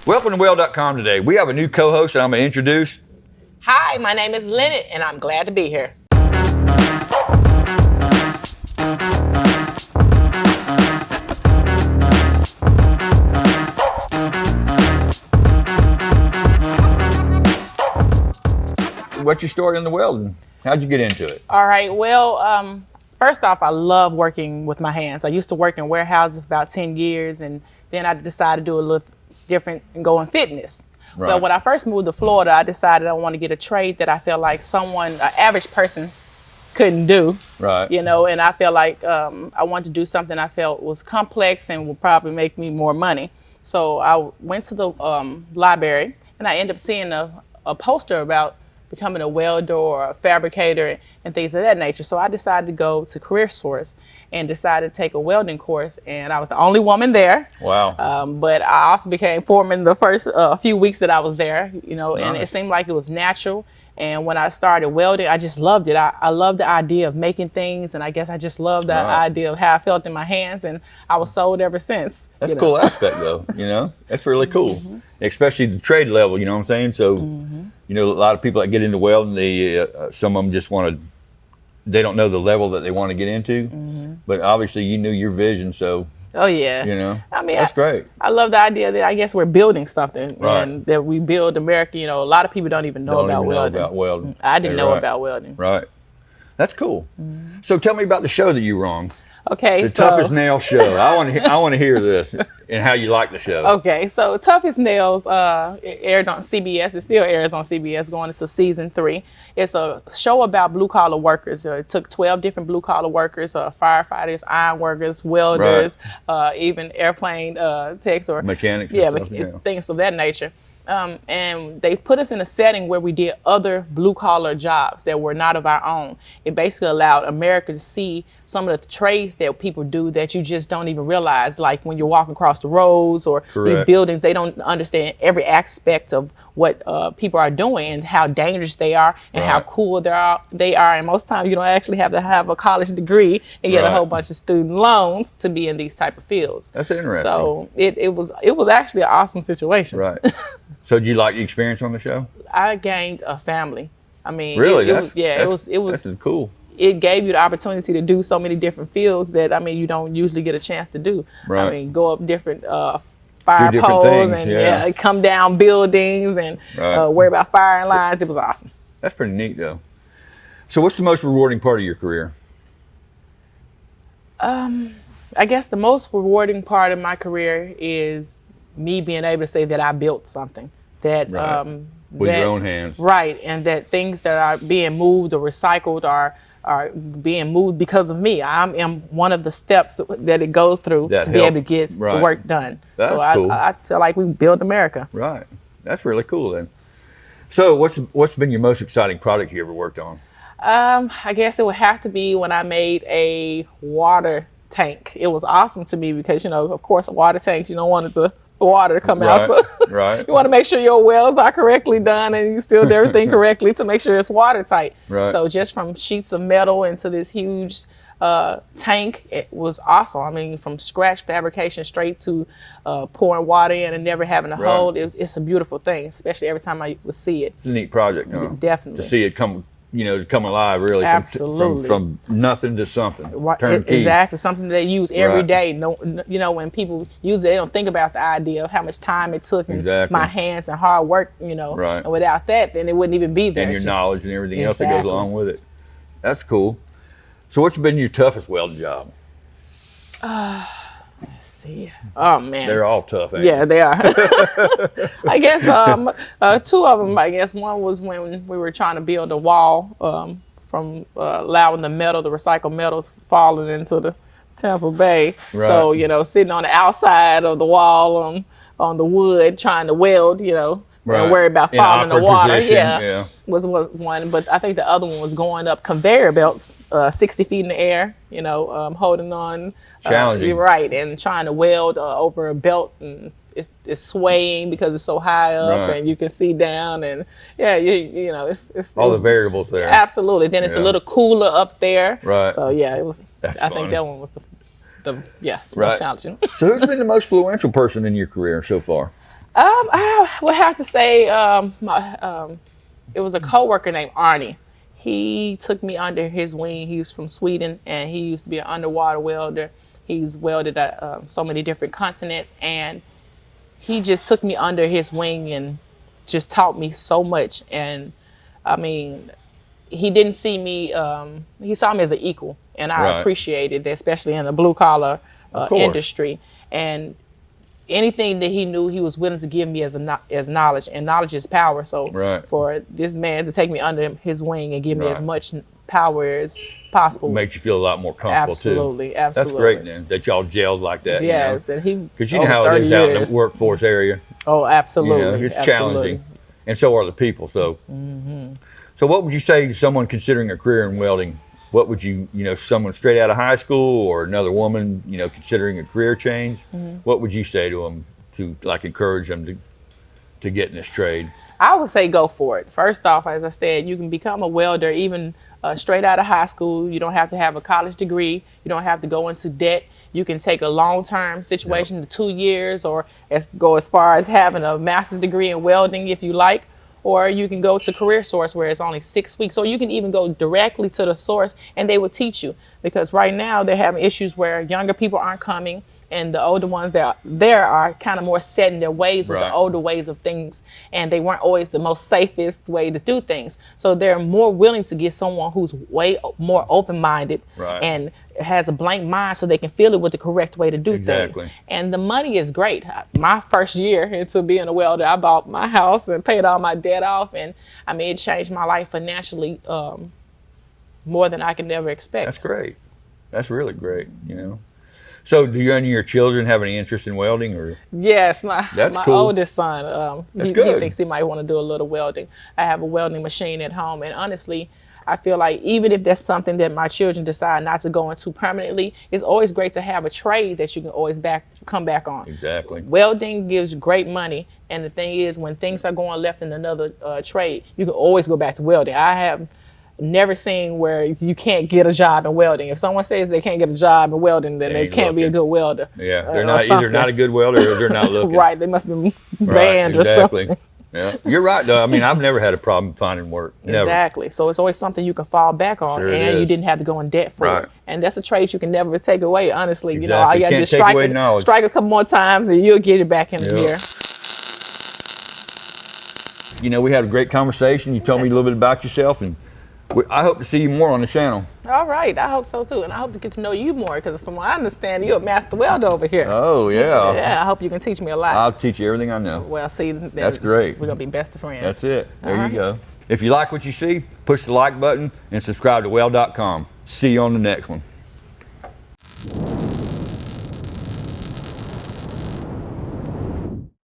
Welcome to Weld.com today. We have a new co-host that I'm going to introduce. Hi, my name is Linnett, and I'm glad to be here. What's your story on the welding? How'd you get into it? All right, well, first off, I love working with my hands. I used to work in warehouses for about 10 years, and then I decided to do a little different and go in fitness. Right. But when I first moved to Florida, I decided I want to get a trade that I felt like an average person couldn't do. Right. You know, and I felt like I wanted to do something I felt was complex and would probably make me more money. So I went to the library, and I ended up seeing a poster about becoming a welder or a fabricator and things of that nature. So I decided to go to Career Source and decided to take a welding course, and I was the only woman there. Wow. But I also became foreman the first few weeks that I was there, you know, Nice. and it seemed like it was natural. And when I started welding, I just loved it. I loved the idea of making things, and I guess I just loved the idea of how I felt in my hands, and I was sold ever since. That's a cool aspect, though, you know? That's really cool, especially the trade level, you know what I'm saying? So, you know, a lot of people that get into welding, some of them just they don't know the level that they want to get into, but obviously you knew your vision, so. Oh, yeah. You know, I mean, that's great. I love the idea that I guess we're building something, Right. and that we build America. You know, a lot of people don't even know about welding. I didn't know about welding. Right. That's cool. So tell me about the show that you were on. Okay, The Toughest Nail Show. I want to hear this and how you like the show. Okay, so Toughest Nails it aired on CBS. It still airs on CBS going into season 3. It's a show about blue-collar workers. It took 12 different blue-collar workers, firefighters, iron workers, welders, even airplane techs or mechanics things of that nature. And they put us in a setting where we did other blue-collar jobs that were not of our own. It basically allowed America to see some of the trades that people do that you just don't even realize. Like when you're walking across the roads or these buildings, they don't understand every aspect of what people are doing and how dangerous they are and how cool they are. And most times you don't actually have to have a college degree and get a whole bunch of student loans to be in these type of fields. That's interesting. So it was actually an awesome situation. Right. So did you like the experience on the show? I gained a family. I mean, really? It was That's cool. It gave you the opportunity to do so many different fields that, I mean, you don't usually get a chance to do. Right. I mean, go up different fire poles and come down buildings and worry about firing lines. It was awesome. That's pretty neat, though. So what's the most rewarding part of your career? I guess the most rewarding part of my career is me being able to say that I built something. That with your own hands. Right, and that things that are being moved or recycled are being moved because of me. I am one of the steps that it goes through to be able to get the work done. That's so cool. I feel like we build America. Right. That's really cool then. So what's been your most exciting product you ever worked on? I guess it would have to be when I made a water tank. It was awesome to me because, you know, of course, water tanks, you don't want it to water to come out. So you want to make sure your welds are correctly done and you sealed everything correctly to make sure it's watertight. Right. So just from sheets of metal into this huge tank, it was awesome. I mean, from scratch fabrication straight to pouring water in and never having a hold. It's a beautiful thing, especially every time I would see it. It's a neat project, huh? Definitely. To see it come alive, really. Absolutely. From nothing to something. Turnkey. Exactly. Something they use every day. No, you know, when people use it, they don't think about the idea of how much time it took and my hands and hard work, you know. Right. And without that, then it wouldn't even be there. And your knowledge and everything else that goes along with it. That's cool. So what's been your toughest welding job? Let's see. Oh, man. They're all tough, ain't they? They are. I guess two of them, I guess. One was when we were trying to build a wall from allowing the recycled metal falling into the Tampa Bay. Right. So, you know, sitting on the outside of the wall on the wood trying to weld, you know, and worry about falling in the water. Was one. But I think the other one was going up conveyor belts 60 feet in the air, you know, holding on. Challenging. Right, and trying to weld over a belt, and it's swaying because it's so high up, and you can see down, and you know, it's all the variables there. Absolutely. Then it's a little cooler up there. Right. So it was. That's I funny. think that one was the most challenging. So who's been the most influential person in your career so far? I would have to say it was a coworker named Arnie. He took me under his wing. He was from Sweden, and he used to be an underwater welder. He's welded at so many different continents, and he just took me under his wing and just taught me so much. And I mean, he didn't see me, he saw me as an equal, and I appreciated that, especially in the blue collar industry. And anything that he knew, he was willing to give me as knowledge, and knowledge is power. So for this man to take me under his wing and give me as much power as possible makes you feel a lot more comfortable too. Absolutely. That's great, man, that y'all gelled like that. Yes, you know? And he, because you know how it is out in the workforce area. Oh, absolutely. You know, it's challenging, and so are the people. So, so what would you say to someone considering a career in welding? What would you, someone straight out of high school or another woman, considering a career change? What would you say to them to encourage them to get in this trade? I would say go for it. First off, as I said, you can become a welder even straight out of high school. You don't have to have a college degree. You don't have to go into debt. You can take a long-term situation to 2 years, or go as far as having a master's degree in welding if you like. Or you can go to Career Source where it's only 6 weeks. Or you can even go directly to the source and they will teach you. Because right now they're having issues where younger people aren't coming, and the older ones that are there are kind of more set in their ways with the older ways of things. And they weren't always the most safest way to do things. So they're more willing to get someone who's way more open-minded and has a blank mind, so they can feel it with the correct way to do things. And the money is great. My first year into being a welder, I bought my house and paid all my debt off. And I mean, it changed my life financially more than I could ever expect. That's great. That's really great, So do you and your children have any interest in welding? Or? Yes, my oldest son, he thinks he might want to do a little welding. I have a welding machine at home, and honestly, I feel like even if that's something that my children decide not to go into permanently, it's always great to have a trade that you can always come back on. Exactly. Welding gives great money, and the thing is, when things are going left in another trade, you can always go back to welding. I have never seen where you can't get a job in welding. If someone says they can't get a job in welding, then they can't be a good welder. Yeah, they're either not a good welder or they're not looking. They must be banned or something. Yeah, you're right though. I mean, I've never had a problem finding work. Never. Exactly. So it's always something you can fall back on, and you didn't have to go in debt for it. And that's a trade you can never take away, honestly. Exactly. All you gotta do is strike a couple more times and you'll get it back in the gear. We had a great conversation. You told me a little bit about yourself, and I hope to see you more on the channel. All right, I hope so too, and I hope to get to know you more, because from what I understand, you're a master welder over here. Oh yeah. Yeah, I hope you can teach me a lot. I'll teach you everything I know. Well, see, that's great. We're gonna be best of friends. That's it. There you go. If you like what you see, push the like button and subscribe to Weld.com. See you on the next one.